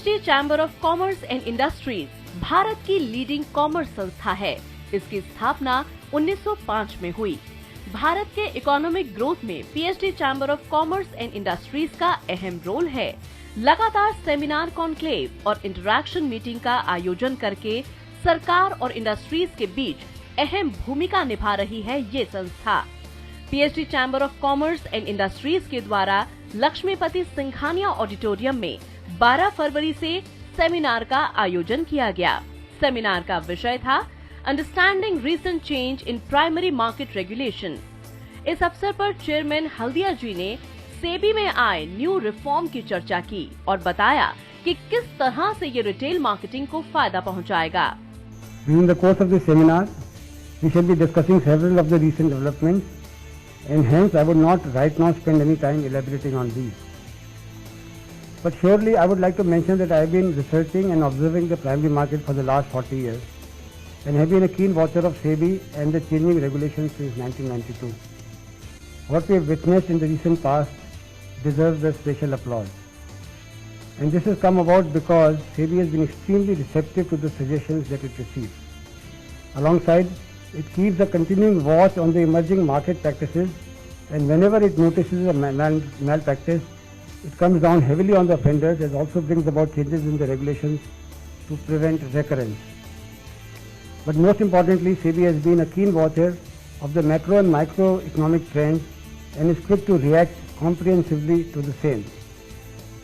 PhD chamber of commerce and industries Bharat की leading commerce संस्था है। इसकी स्थापना 1905 में हुई। भारत के इकोनॉमिक ग्रोथ में PhD chamber of commerce and industries का अहम रोल है। लगातार सेमिनार, कॉन्क्लेव और इंटरैक्शन मीटिंग का आयोजन करके सरकार और इंडस्ट्रीज के बीच अहम भूमिका निभा रही है ये संस्था। PhD chamber of commerce and industries के द्वारा लक्ष्मीपति सिंघानिया ऑडिटोरियम में 12 फरवरी से सेमिनार का आयोजन किया गया। सेमिनार का विषय था understanding recent change in primary market regulation. इस अवसर पर चेयरमैन हल्दिया जी ने सेबी में आए न्यू रिफॉर्म की चर्चा की और बताया कि किस तरह से ये रिटेल मार्केटिंग को फायदा पहुंचाएगा। During the course of this seminar, we shall be discussing several of the recent developments, and hence I would not right now spend any time elaborating on these. But surely I would like to mention that I have been researching and observing the primary market for the last 40 years and have been a keen watcher of SEBI and the changing regulations since 1992. What we have witnessed in the recent past deserves a special applause. And this has come about because SEBI has been extremely receptive to the suggestions that it receives. Alongside, it keeps a continuing watch on the emerging market practices, and whenever it notices a malpractice, it comes down heavily on the offenders and also brings about changes in the regulations to prevent recurrence. But most importantly, SEBI has been a keen watcher of the macro and microeconomic trends and is quick to react comprehensively to the same.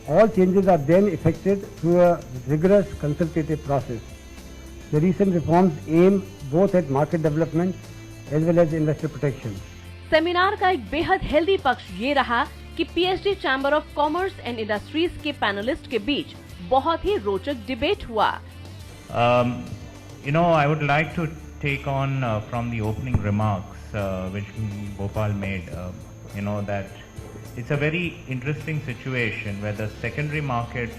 All changes are then effected through a rigorous consultative process. The recent reforms aim both at market development as well as investor protection. Seminar का एक बेहद healthy पक्ष ये रहा कि PhD chamber of commerce and industries के panelist के बीच बहुत ही रोचक डिबेट हुआ। I would like to take on from the opening remarks which Bhopal made. That it's a very interesting situation where the secondary market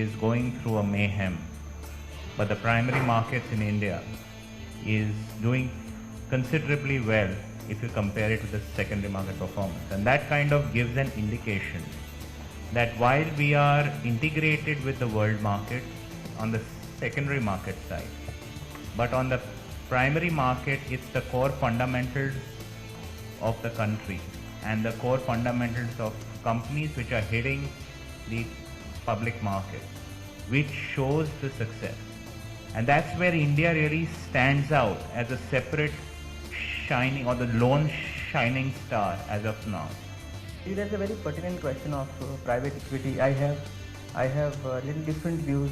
is going through a mayhem, but the primary markets in India is doing considerably well if you compare it to the secondary market performance. And that kind of gives an indication that while we are integrated with the world market on the secondary market side, but on the primary market, it's the core fundamentals of the country and the core fundamentals of companies which are hitting the public market, which shows the success. And that's where India really stands out as a separate shining or the lone shining star as of now. That's a very pertinent question of private equity. I have little different views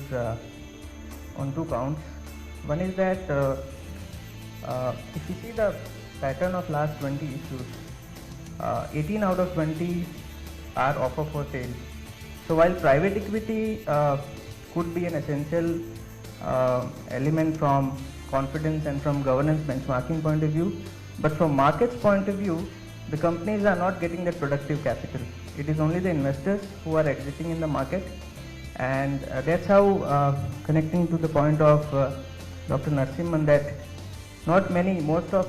on two counts. One is that if you see the pattern of last 20 issues, 18 out of 20 are offer for sale. So while private equity could be an essential element from confidence and from governance benchmarking point of view, but from markets point of view, the companies are not getting that productive capital. It is only the investors who are exiting in the market, and that's how connecting to the point of Dr. Narasimhan, that most of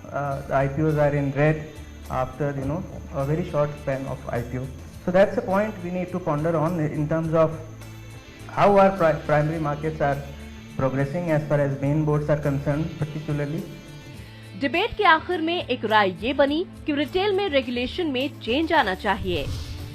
the IPOs are in red after a very short span of IPO. So that's a point we need to ponder on in terms of how our primary markets are progressing as far as main boards are concerned particularly. Debate के आखिर में एक राय ये बनी कि retail में regulation में change आना चाहिए।